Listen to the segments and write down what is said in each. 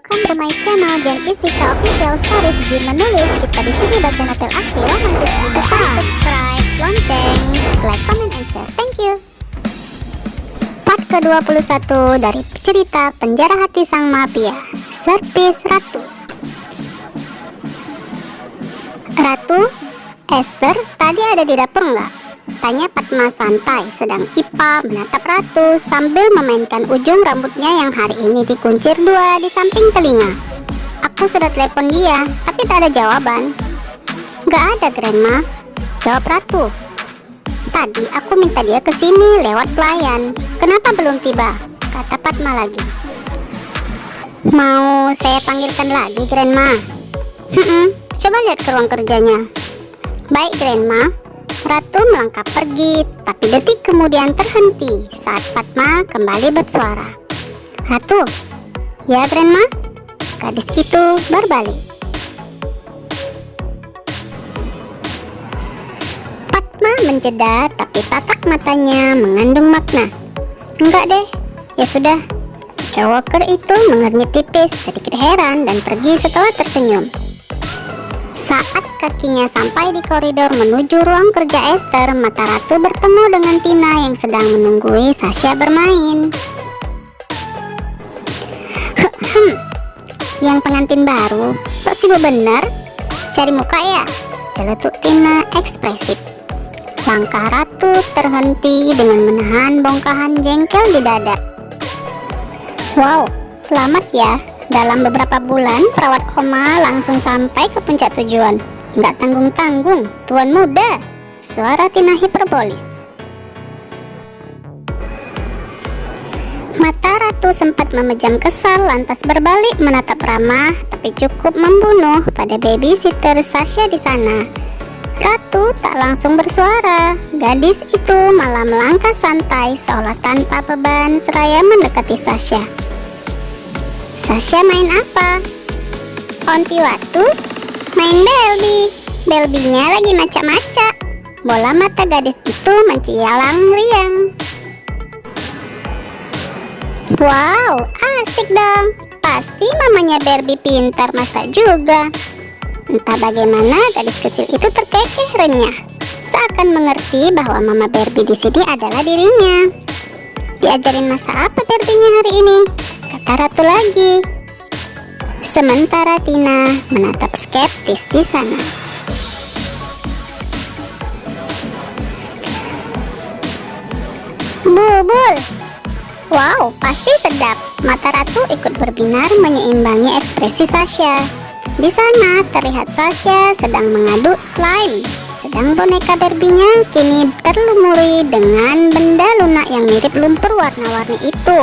Welcome to my channel Gen Isika Official Stories. Jin menulis, kita di sini baca novel aksi romantis di depan. Subscribe, lonceng, like, comment, and share. Thank you. Part ke-21 dari cerita Penjara Hati Sang Mafia, Servis Ratu. Ratu, Esther tadi ada di dapur nggak? Tanya Fatma santai, sedang Ipa menatap Ratu sambil memainkan ujung rambutnya yang hari ini dikuncir dua di samping telinga. Aku sudah telepon dia, tapi tak ada jawaban. Gak ada, Grandma, jawab Ratu. Tadi aku minta dia ke sini lewat pelayan. Kenapa belum tiba? Kata Fatma lagi. Mau saya panggilkan lagi, Grandma? Coba lihat ke ruang kerjanya. Baik, Grandma. Ratu melangkah pergi, tapi detik kemudian terhenti saat Fatma kembali bersuara. Ratu, ya Grandma? Gadis itu berbalik. Fatma menjeda, tapi tatak matanya mengandung makna. Enggak deh, ya sudah. Coworker itu mengernyit tipis, sedikit heran dan pergi setelah tersenyum. Saat kakinya sampai di koridor menuju ruang kerja Esther, mata Ratu bertemu dengan Tina yang sedang menunggui Sasha bermain. Yang pengantin baru, sok sibuk bener, cari muka ya? Celetuk Tina ekspresif. Langkah Ratu terhenti dengan menahan bongkahan jengkel di dada. Wow, selamat ya. Dalam beberapa bulan, perawat koma langsung sampai ke puncak tujuan. Nggak tanggung-tanggung, tuan muda. Suara Tina hiperbolis. Mata Ratu sempat memejam kesal, lantas berbalik menatap ramah, tapi cukup membunuh pada babysitter Sasha di sana. Ratu tak langsung bersuara. Gadis itu malah melangkah santai seolah tanpa beban seraya mendekati Sasha. Sasha main apa? Onti Watu? Main Belbi. Belbinya lagi macak-macak. Bola mata gadis itu mencialang riang. Wow, asik dong. Pasti mamanya Barbie pintar masak juga. Entah bagaimana gadis kecil itu terkekeh renyah, seakan mengerti bahwa mama Barbie di sini adalah dirinya. Diajarin masak apa Barbie-nya hari ini? Kata Ratu lagi. Sementara Tina menatap skeptis di sana. Bubul. Wow, pasti sedap. Mata Ratu ikut berbinar menyeimbangi ekspresi Sasha. Di sana terlihat Sasha sedang mengaduk slime, sedang boneka Barbie-nya kini terlumuri dengan benda lunak yang mirip lumpur warna-warni itu.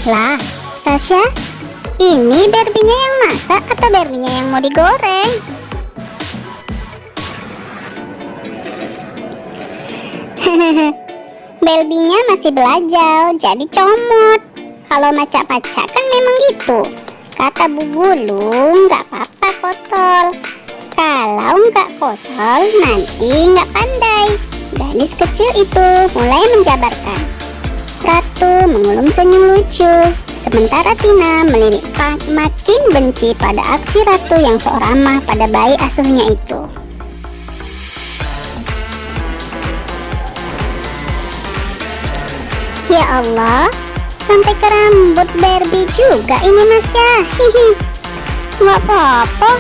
Lah, Sasha, ini Barbie-nya yang masak atau Barbie-nya yang mau digoreng? Barbie-nya masih belajar, jadi comot. Kalau macak-macak kan memang gitu. Kata Bu Gulung, nggak apa-apa kotor. Kalau nggak kotor, nanti nggak pandai. Gadis kecil itu mulai menjabarkan. Ratu mengulum senyum lucu, sementara Tina melirik makin benci pada aksi Ratu yang sok ramah pada bayi asuhnya itu. Ya Allah, sampai ke rambut Barbie juga ini Mas ya. Hihi. Nggak apa-apa,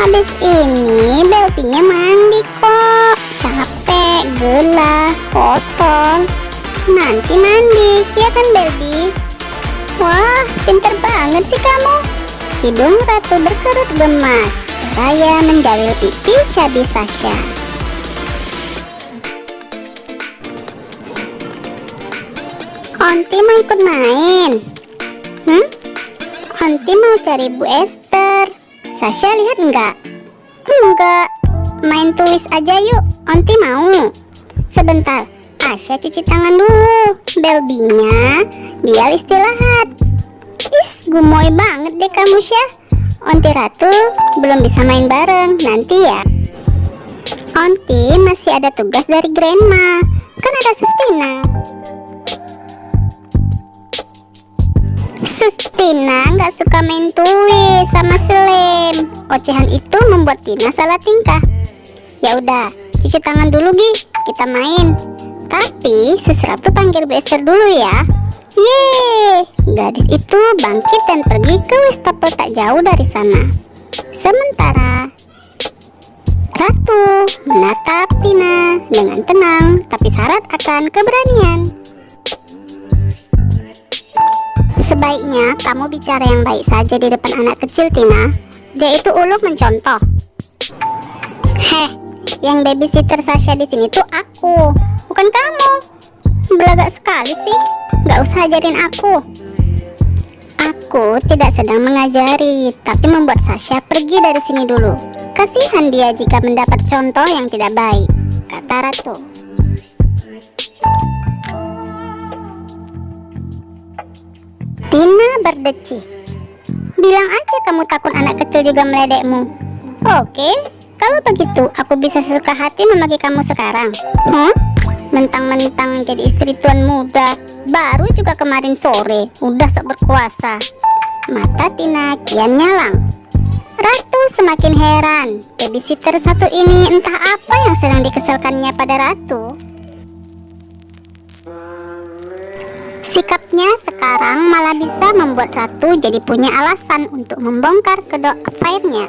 habis ini Barbie-nya mandi kok. Capek, gelah, kotor. Nanti mandi, ya kan Barbie? Wah, pinter banget sih kamu. Hidung Ratu berkerut gemas, seraya menjalil pipi cabi Sasha. Onti mau ikut main? Onti mau cari Bu Esther. Sasha lihat enggak? Enggak. Main tulis aja yuk, Onti mau. Sebentar, Asya cuci tangan dulu. Belbinya biar istirahat. Gumoy banget deh kamu Syah. Onti Ratu belum bisa main bareng, nanti ya. Onti masih ada tugas dari Grandma, kan ada Sustina. Tina nggak suka main tuis sama Slim. Ocehan itu membuat Tina salah tingkah. Ya udah, cuci tangan dulu Gi, kita main. Tapi Sus Ratu panggil Bu Esther dulu ya. Yeay, gadis itu bangkit dan pergi ke wastafel tak jauh dari sana. Sementara Ratu menatap Tina dengan tenang, tapi syarat akan keberanian. Sebaiknya kamu bicara yang baik saja di depan anak kecil, Tina. Dia itu uluk mencontoh. Heh, yang babysitter Sasha di sini tuh aku, bukan kamu. Belagak sekali sih, nggak usah ajarin aku. Aku tidak sedang mengajari, tapi membuat Sasha pergi dari sini dulu. Kasihan dia jika mendapat contoh yang tidak baik, kata Ratu. Tina berdecih. Bilang aja kamu takut anak kecil juga meledekmu. Oke, kalau begitu aku bisa sesuka hati memakai kamu sekarang. Mentang-mentang jadi istri tuan muda, baru juga kemarin sore, udah sok berkuasa. Mata Tina kian nyalang. Ratu semakin heran. Babysitter satu ini entah apa yang sedang dikesalkannya pada Ratu. Sikapnya sekarang malah bisa membuat Ratu jadi punya alasan untuk membongkar kedok affairnya.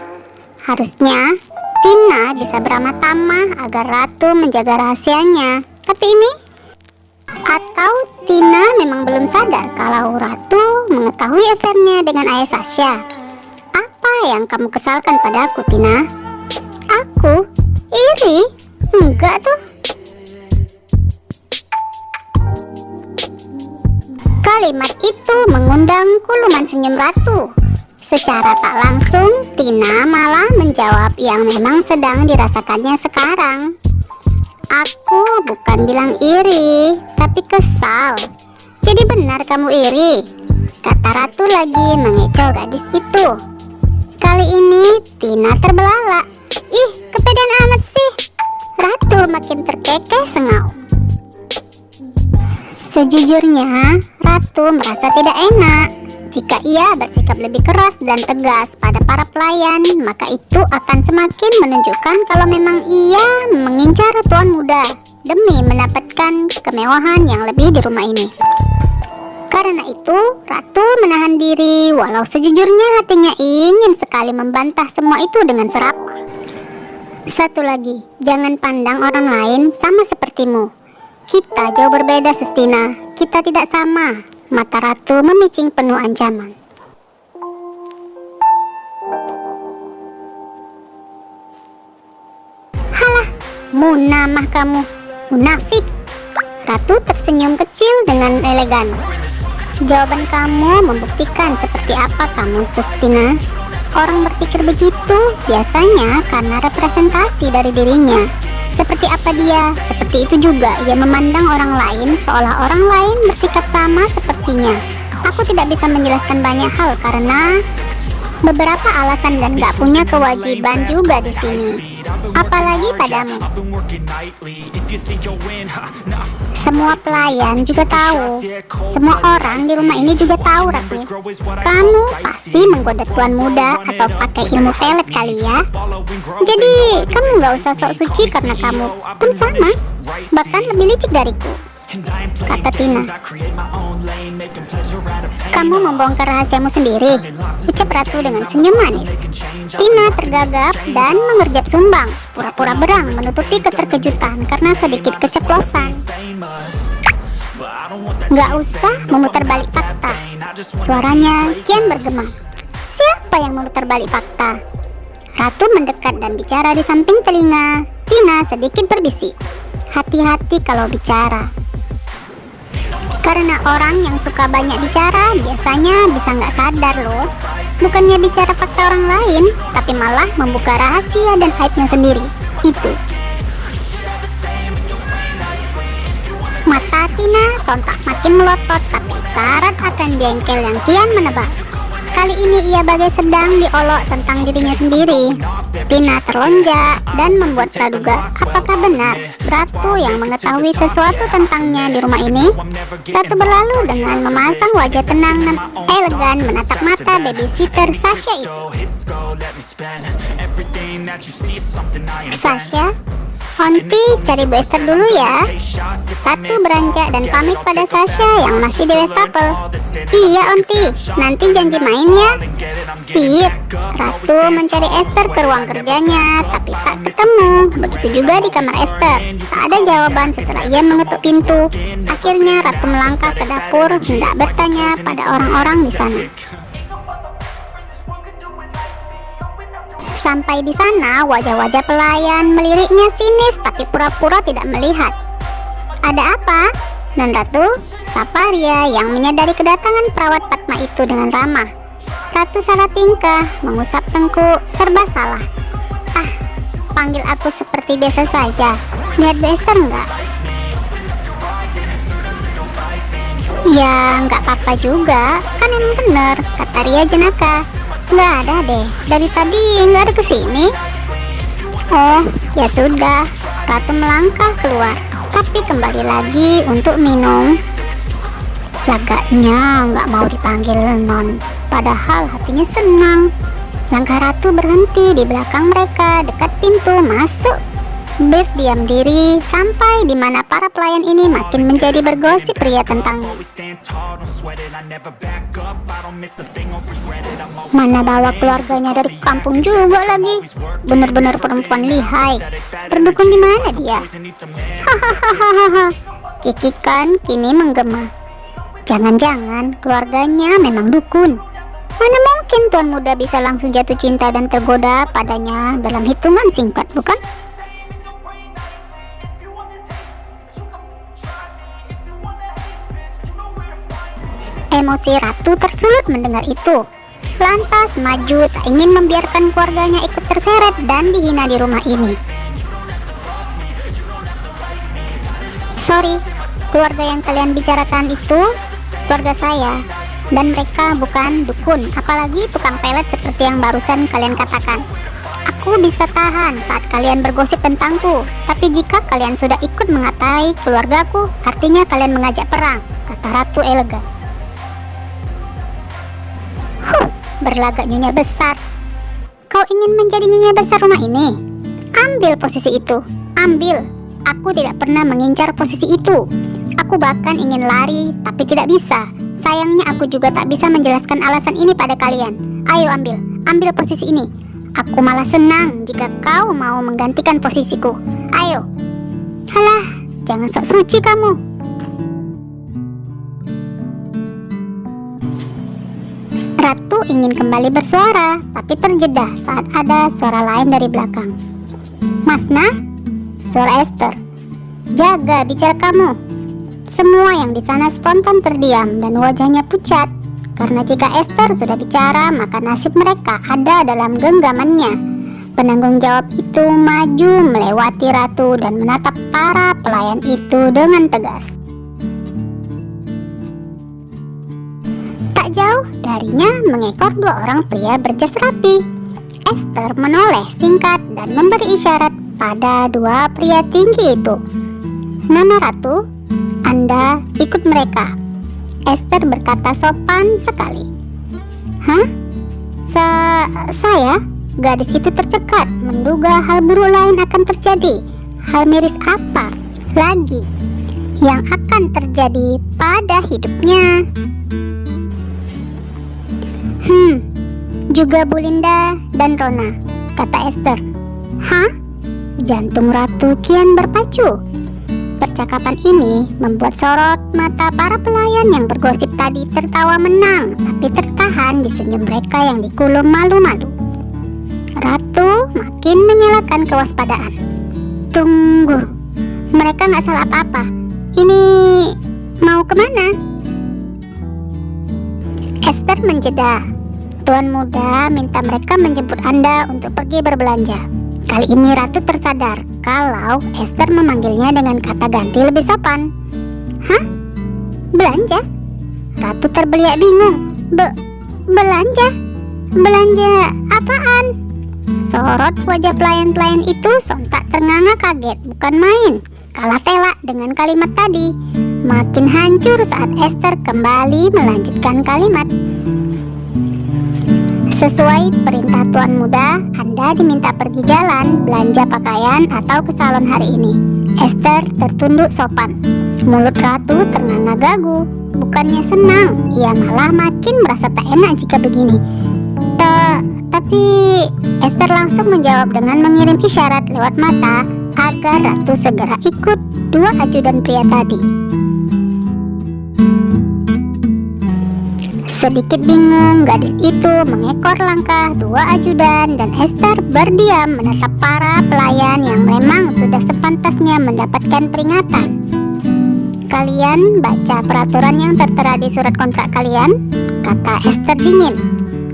Harusnya Tina bisa beramat tamah agar Ratu menjaga rahasianya. Tapi ini? Atau Tina memang belum sadar kalau Ratu mengetahui affairnya dengan ayah Sasha? Apa yang kamu kesalkan padaku, Tina? Aku? Iri? Enggak tuh. Kalimat itu mengundang kuluman senyum Ratu. Secara tak langsung, Tina malah menjawab yang memang sedang dirasakannya sekarang. Aku bukan bilang iri, tapi kesal. Jadi benar kamu iri, kata Ratu lagi mengecoh gadis itu. Kali ini Tina terbelalak. Ih, kepedean amat sih. Ratu makin terkekeh sengau. Sejujurnya, Ratu merasa tidak enak. Jika ia bersikap lebih keras dan tegas pada para pelayan, maka itu akan semakin menunjukkan kalau memang ia mengincar tuan muda demi mendapatkan kemewahan yang lebih di rumah ini. Karena itu, Ratu menahan diri walau sejujurnya hatinya ingin sekali membantah semua itu dengan serapah. Satu lagi, jangan pandang orang lain sama sepertimu. Kita jauh berbeda, Sustina. Kita tidak sama. Mata Ratu memicing penuh ancaman. Halah, munamah kamu, munafik. Ratu tersenyum kecil dengan elegan. Jawaban kamu membuktikan seperti apa kamu, Sustina. Orang berpikir begitu biasanya karena representasi dari dirinya. Seperti apa dia, seperti itu juga ia memandang orang lain seolah orang lain bersikap sama sepertinya. Aku tidak bisa menjelaskan banyak hal karena beberapa alasan dan gak punya kewajiban juga di sini. Apalagi padamu. Semua pelayan juga tahu. Semua orang di rumah ini juga tahu, Ratu. Kamu pasti menggoda tuan muda atau pakai ilmu pelet kali ya. Jadi kamu gak usah sok suci karena kamu pun sama, bahkan lebih licik dariku, kata Tina. Kamu membongkar rahasiamu sendiri, ucap Ratu dengan senyum manis. Tina tergagap dan mengerjap sumbang, pura-pura berang menutupi keterkejutan karena sedikit keceplosan. Gak usah memutar balik fakta. Suaranya kian bergema. Siapa yang memutar balik fakta? Ratu mendekat dan bicara di samping telinga. Tina sedikit berbisik. Hati-hati kalau bicara. Karena orang yang suka banyak bicara biasanya bisa nggak sadar loh. Bukannya bicara fakta orang lain, tapi malah membuka rahasia dan aibnya sendiri. Itu. Mata Tina sontak makin melotot, tapi syarat akan jengkel yang kian menebal. Kali ini ia bagai sedang diolok tentang dirinya sendiri. Tina terlonjak dan membuat praduga, apakah benar Ratu yang mengetahui sesuatu tentangnya di rumah ini? Ratu berlalu dengan memasang wajah tenang dan elegan menatap mata babysitter Sasha itu. Sasha, Onti cari Bu Esther dulu ya. Ratu beranjak dan pamit pada Sasha yang masih di wastafel. Iya Onti, nanti janji main ya. Sip. Ratu mencari Esther ke ruang kerjanya, tapi tak ketemu. Begitu juga di kamar Esther. Tak ada jawaban setelah ia mengetuk pintu. Akhirnya Ratu melangkah ke dapur hendak bertanya pada orang-orang di sana. Sampai di sana, wajah-wajah pelayan meliriknya sinis tapi pura-pura tidak melihat. Ada apa? Non Ratu, sapa Arya yang menyadari kedatangan perawat Padma itu dengan ramah. Ratu salah tingkah, mengusap tengkuk, serba salah. Ah, panggil aku seperti biasa saja. Lihat Bu Esther enggak? Ya, nggak apa-apa juga. Kan emang bener, kata Arya jenaka. Nggak ada deh, dari tadi nggak ada kesini. Oh, ya sudah. Ratu melangkah keluar, tapi kembali lagi untuk minum. Lagaknya nggak mau dipanggil non, padahal hatinya senang. Langkah Ratu berhenti di belakang mereka, dekat pintu masuk. Berdiam diri sampai di mana para pelayan ini makin menjadi bergosip ria tentangnya. Mana bawa keluarganya dari kampung juga lagi. Bener-bener perempuan lihai. Berdukun di mana dia? Hahaha. Kikikan kini menggema. Jangan-jangan keluarganya memang dukun. Mana mungkin tuan muda bisa langsung jatuh cinta dan tergoda padanya dalam hitungan singkat, bukan? Emosi Ratu tersulut mendengar itu. Lantas maju tak ingin membiarkan keluarganya ikut terseret dan dihina di rumah ini. Sorry, keluarga yang kalian bicarakan itu keluarga saya. Dan mereka bukan dukun, apalagi tukang pelet seperti yang barusan kalian katakan. Aku bisa tahan saat kalian bergosip tentangku, tapi jika kalian sudah ikut mengatai keluargaku, artinya kalian mengajak perang, kata Ratu elegan. Berlagak nyonya besar. Kau ingin menjadi nyonya besar rumah ini? Ambil posisi itu, ambil. Aku tidak pernah mengincar posisi itu. Aku bahkan ingin lari, tapi tidak bisa. Sayangnya aku juga tak bisa menjelaskan alasan ini pada kalian. Ayo ambil posisi ini. Aku malah senang jika kau mau menggantikan posisiku. Ayo. Halah, jangan sok suci kamu. Ratu ingin kembali bersuara, tapi terjeda saat ada suara lain dari belakang. Masna? Suara Esther. Jaga bicara kamu. Semua yang di sana spontan terdiam dan wajahnya pucat. Karena jika Esther sudah bicara, maka nasib mereka ada dalam genggamannya. Penanggung jawab itu maju melewati Ratu dan menatap para pelayan itu dengan tegas. Tak jauh darinya mengekor dua orang pria berjas rapi. Esther menoleh singkat dan memberi isyarat pada dua pria tinggi itu. Nona Ratu, Anda ikut mereka. Esther berkata sopan sekali. Hah? Saya? Gadis itu tercekat, menduga hal buruk lain akan terjadi. Hal miris apa lagi yang akan terjadi pada hidupnya? Juga Bu Linda dan Rona, kata Esther. Hah? Jantung Ratu kian berpacu. Percakapan ini membuat sorot mata para pelayan yang bergosip tadi tertawa menang, tapi tertahan di senyum mereka yang dikulum malu-malu. Ratu makin menyalakan kewaspadaan. Tunggu, mereka nggak salah apa-apa. Ini mau kemana? Esther menjeda. Tuan muda minta mereka menjemput Anda untuk pergi berbelanja. Kali ini Ratu tersadar kalau Esther memanggilnya dengan kata ganti lebih sopan. Hah? Belanja? Ratu terbeliak bingung. Belanja? Belanja apaan? Sorot wajah pelayan-pelayan itu sontak ternganga kaget, bukan main. Kalah telak dengan kalimat tadi. Makin hancur saat Esther kembali melanjutkan kalimat. Sesuai perintah Tuan Muda, Anda diminta pergi jalan, belanja pakaian atau ke salon hari ini. Esther tertunduk sopan. Mulut Ratu ternganga gagu. Bukannya senang, ia malah makin merasa tak enak jika begini. Tapi Esther langsung menjawab dengan mengirim isyarat lewat mata agar Ratu segera ikut dua ajudan pria tadi. Sedikit bingung, gadis itu mengekor langkah dua ajudan dan Esther berdiam menatap para pelayan yang memang sudah sepantasnya mendapatkan peringatan. Kalian baca peraturan yang tertera di surat kontrak kalian, kata Esther dingin.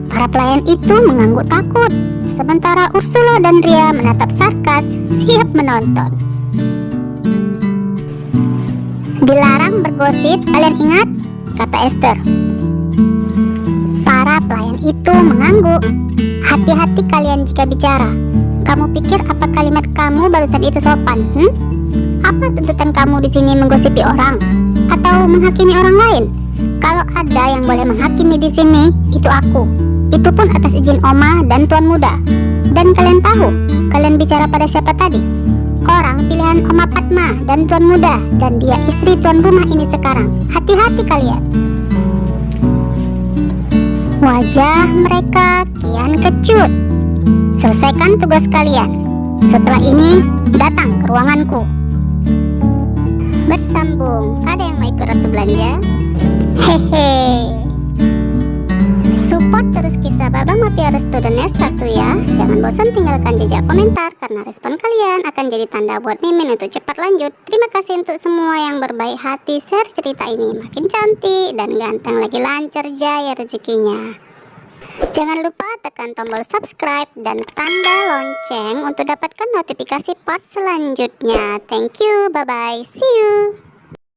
Para pelayan itu mengangguk takut, sementara Ursula dan Ria menatap sarkas, siap menonton. Dilarang bergosip, kalian ingat? Kata Esther. Para pelayan itu mengangguk. Hati-hati kalian jika bicara. Kamu pikir apa kalimat kamu barusan itu sopan? Apa tuntutan kamu di sini menggosipi orang atau menghakimi orang lain? Kalau ada yang boleh menghakimi di sini, itu aku. Itu pun atas izin Oma dan Tuan Muda. Dan kalian tahu, kalian bicara pada siapa tadi? Orang pilihan Oma Padma dan Tuan Muda, dan dia istri tuan rumah ini sekarang. Hati-hati kalian. Wajah mereka kian kecut. Selesaikan tugas kalian. Setelah ini, datang ke ruanganku. Bersambung, ada yang mau ikut Ratu belanja? Hehe. Support terus kisah Babang Mafia Restu dan Ners 1 ya. Jangan bosan tinggalkan jejak komentar, karena respon kalian akan jadi tanda buat Mimin untuk cepat lanjut. Terima kasih untuk semua yang berbaik hati share cerita ini. Makin cantik dan ganteng lagi, lancar jaya rezekinya. Jangan lupa tekan tombol subscribe dan tanda lonceng untuk dapatkan notifikasi part selanjutnya. Thank you, bye bye, see you.